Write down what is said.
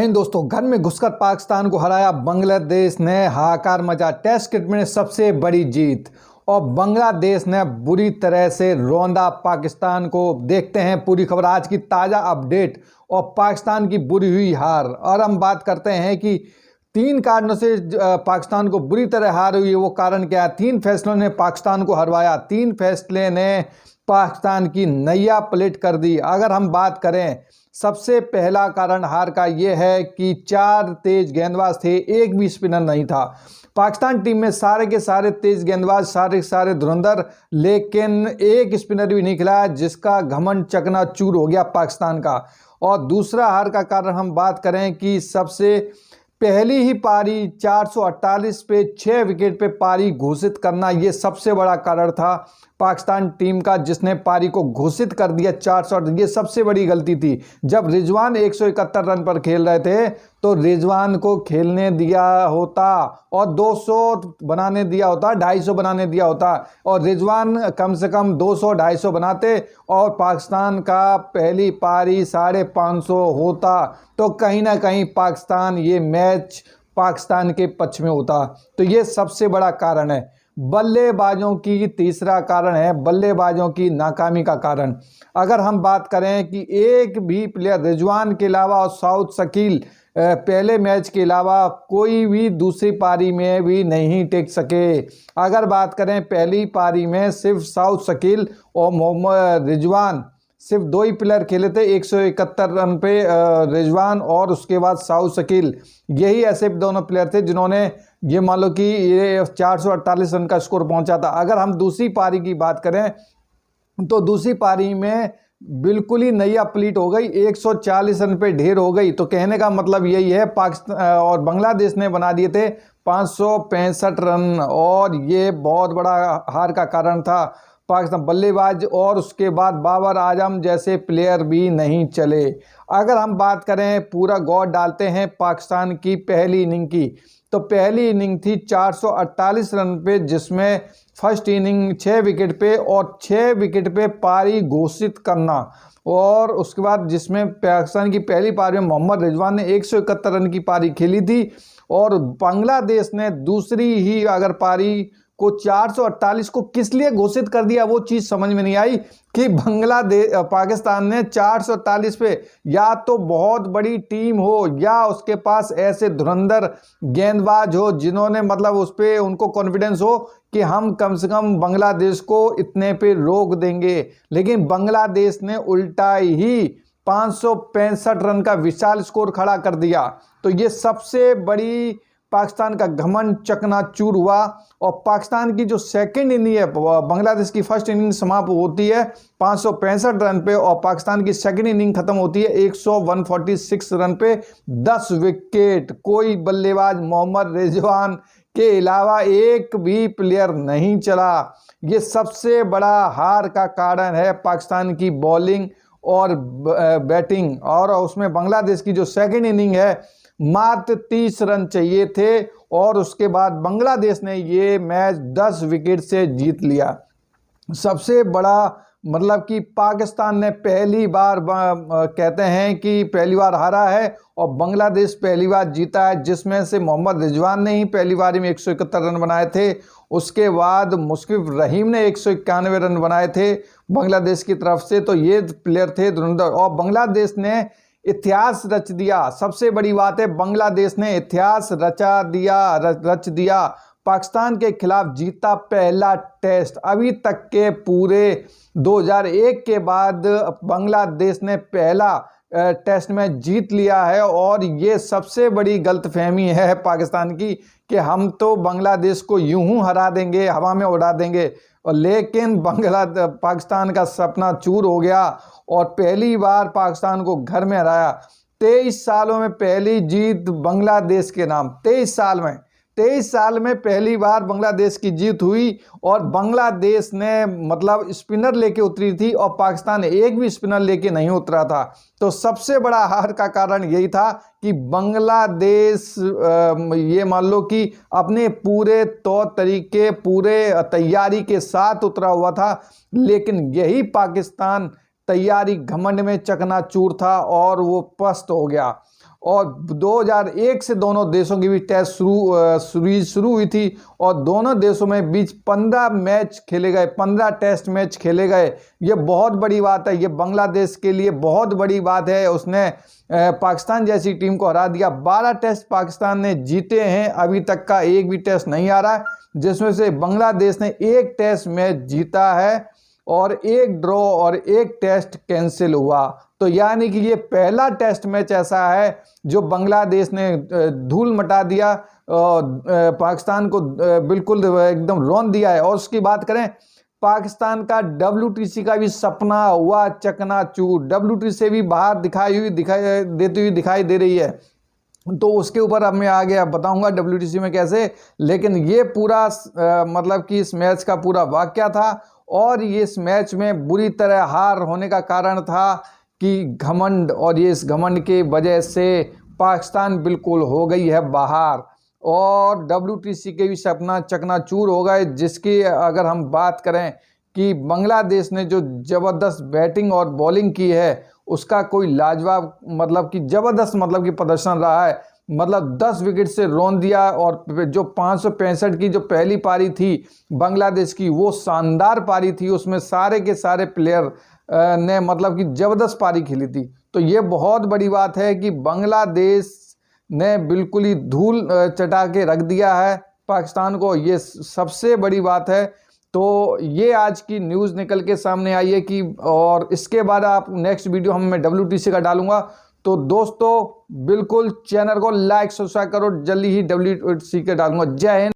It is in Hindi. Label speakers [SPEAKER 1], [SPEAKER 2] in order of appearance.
[SPEAKER 1] हिंद दोस्तों। घर में घुसकर पाकिस्तान को हराया बांग्लादेश ने, हाहाकार मचा। टेस्ट क्रिकेट में सबसे बड़ी जीत और बांग्लादेश ने बुरी तरह से रौंदा पाकिस्तान को। देखते हैं पूरी खबर, आज की ताज़ा अपडेट और पाकिस्तान की बुरी हुई हार। और हम बात करते हैं कि 3 कारणों से पाकिस्तान को बुरी तरह हार हुई है। वो कारण क्या है? 3 फैसलों ने पाकिस्तान को हरवाया। 3 फैसले ने पाकिस्तान की नैया पलट कर दी। अगर हम बात करें, सबसे पहला कारण हार का ये है कि 4 तेज गेंदबाज थे, एक भी स्पिनर नहीं था। पाकिस्तान टीम में सारे के सारे तेज गेंदबाज, सारे के सारे धुरंधर, लेकिन एक स्पिनर भी नहीं खिलाया, जिसका घमंड चकनाचूर हो गया पाकिस्तान का। और दूसरा हार का कारण हम बात करें कि सबसे पहली ही पारी 448 पे 6 विकेट पे पारी घोषित करना, ये सबसे बड़ा कारण था पाकिस्तान टीम का, जिसने पारी को घोषित कर दिया 400। ये सबसे बड़ी गलती थी। जब रिजवान 171 रन पर खेल रहे थे तो रिजवान को खेलने दिया होता और 200 बनाने दिया होता, 250 बनाने दिया होता, और रिजवान कम से कम 200-250 बनाते और पाकिस्तान का पहली पारी 550 होता, तो कहीं ना कहीं पाकिस्तान, ये मैच पाकिस्तान के पक्ष में होता। तो ये सबसे बड़ा कारण है। बल्लेबाजों की तीसरा कारण है बल्लेबाजों की नाकामी का कारण। अगर हम बात करें कि एक भी प्लेयर रिजवान के अलावा और साउथ शकील पहले मैच के अलावा कोई भी दूसरी पारी में भी नहीं टिक सके। अगर बात करें पहली पारी में सिर्फ साउथ शकील और मोहम्मद रिजवान, सिर्फ 2 ही प्लेयर खेले थे 171 रन पे, रिजवान और उसके बाद साउथ शकील। यही ऐसे दोनों प्लेयर थे जिन्होंने, ये मान लो कि ये 448 रन का स्कोर पहुंचा था। अगर हम दूसरी पारी की बात करें तो दूसरी पारी में बिल्कुल ही नैया पलट हो गई, 140 रन पे ढेर हो गई। तो कहने का मतलब यही है, पाकिस्तान और बांग्लादेश ने बना दिए थे 565 रन, और ये बहुत बड़ा हार का कारण था। पाकिस्तान बल्लेबाज और उसके बाद बाबर आजम जैसे प्लेयर भी नहीं चले। अगर हम बात करें, पूरा गौर डालते हैं पाकिस्तान की पहली इनिंग की, तो पहली इनिंग थी 448 रन पे, जिसमें फर्स्ट इनिंग 6 विकेट पे और 6 विकेट पे पारी घोषित करना, और उसके बाद जिसमें पाकिस्तान की पहली पारी में मोहम्मद रिजवान ने 171 रन की पारी खेली थी, और बांग्लादेश ने दूसरी ही अगर पारी को 448 को किस लिए घोषित कर दिया, वो चीज़ समझ में नहीं आई कि पाकिस्तान ने 448 पे या तो बहुत बड़ी टीम हो या उसके पास ऐसे धुरंधर गेंदबाज हो जिन्होंने, मतलब उस पर उनको कॉन्फिडेंस हो कि हम कम से कम बांग्लादेश को इतने पे रोक देंगे। लेकिन बांग्लादेश ने उल्टा ही 565 रन का विशाल स्कोर खड़ा कर दिया। तो ये सबसे बड़ी पाकिस्तान का घमंड चकनाचूर हुआ। और पाकिस्तान की जो सेकंड इनिंग है, बांग्लादेश की फर्स्ट इनिंग समाप्त होती है 565 रन पे, और पाकिस्तान की सेकंड इनिंग खत्म होती है 146 रन पे, 10 विकेट। कोई बल्लेबाज मोहम्मद रिजवान के अलावा एक भी प्लेयर नहीं चला। ये सबसे बड़ा हार का कारण है पाकिस्तान की बॉलिंग और बैटिंग। और उसमें बांग्लादेश की जो सेकंड इनिंग है, मात्र 30 रन चाहिए थे, और उसके बाद बांग्लादेश ने ये मैच 10 विकेट से जीत लिया। सबसे बड़ा मतलब कि पाकिस्तान ने पहली बार, कहते हैं कि पहली बार हारा है, और बांग्लादेश पहली बार जीता है, जिसमें से मोहम्मद रिजवान ने ही पहली बारी में 171 रन बनाए थे। उसके बाद मुशफिक रहीम ने 191 रन बनाए थे बांग्लादेश की तरफ से। तो ये प्लेयर थे धुरंधर, और बांग्लादेश ने इतिहास रच दिया। सबसे बड़ी बात है, बांग्लादेश ने इतिहास रच दिया। पाकिस्तान के खिलाफ जीता पहला टेस्ट। अभी तक के पूरे 2001 के बाद बांग्लादेश ने पहला टेस्ट में जीत लिया है। और ये सबसे बड़ी गलतफहमी है पाकिस्तान की कि हम तो बांग्लादेश को यूं हरा देंगे, हवा में उड़ा देंगे, लेकिन पाकिस्तान का सपना चूर हो गया और पहली बार पाकिस्तान को घर में हराया। 23 सालों में पहली जीत बांग्लादेश के नाम। 23 साल में पहली बार बांग्लादेश की जीत हुई, और बांग्लादेश ने मतलब स्पिनर लेके उतरी थी और पाकिस्तान एक भी स्पिनर लेके नहीं उतरा था। तो सबसे बड़ा हार का कारण यही था कि बांग्लादेश ये मान लो कि अपने पूरे तौर तरीके, पूरे तैयारी के साथ उतरा हुआ था, लेकिन यही पाकिस्तान तैयारी घमंड में चकनाचूर था और वो पस्त हो गया। और 2001 से दोनों देशों की भी टेस्ट सीरीज शुरू हुई थी और दोनों देशों में बीच 15 मैच खेले गए, 15 टेस्ट मैच खेले गए। ये बहुत बड़ी बात है, ये बांग्लादेश के लिए बहुत बड़ी बात है। उसने पाकिस्तान जैसी टीम को हरा दिया। 12 टेस्ट पाकिस्तान ने जीते हैं, अभी तक का एक भी टेस्ट नहीं आ रहा है, जिसमें से बांग्लादेश ने एक टेस्ट मैच जीता है और एक ड्रॉ और एक टेस्ट कैंसिल हुआ। तो यानी कि ये पहला टेस्ट मैच ऐसा है जो बांग्लादेश ने धूल मटा दिया, पाकिस्तान को बिल्कुल एकदम रौंद दिया है। और उसकी बात करें, पाकिस्तान का WTC का भी सपना हुआ चकनाचूर। WTC से भी बाहर दिखाई दे रही है। तो उसके ऊपर अब मैं आगे अब बताऊंगा WTC में कैसे, लेकिन ये पूरा मतलब कि इस मैच का पूरा वाकया था और ये इस मैच में बुरी तरह हार होने का कारण था कि घमंड, और ये इस घमंड के वजह से पाकिस्तान बिल्कुल हो गई है बाहर और WTC के भी सपना चकनाचूर हो गए। जिसकी अगर हम बात करें कि बांग्लादेश ने जो ज़बरदस्त बैटिंग और बॉलिंग की है उसका कोई लाजवाब मतलब कि ज़बरदस्त मतलब कि प्रदर्शन रहा है। मतलब 10 विकेट से रौंद दिया और जो 565 की जो पहली पारी थी बांग्लादेश की, वो शानदार पारी थी। उसमें सारे के सारे प्लेयर ने मतलब कि ज़बरदस्त पारी खेली थी। तो ये बहुत बड़ी बात है कि बांग्लादेश ने बिल्कुल ही धूल चटा के रख दिया है पाकिस्तान को, ये सबसे बड़ी बात है। तो ये आज की न्यूज़ निकल के सामने आई है कि, और इसके बाद आप नेक्स्ट वीडियो मैं WTC का डालूंगा। तो दोस्तों बिल्कुल चैनल को लाइक सब्सक्राइब करो, जल्दी ही WTC का डालूंगा। जय हिंद।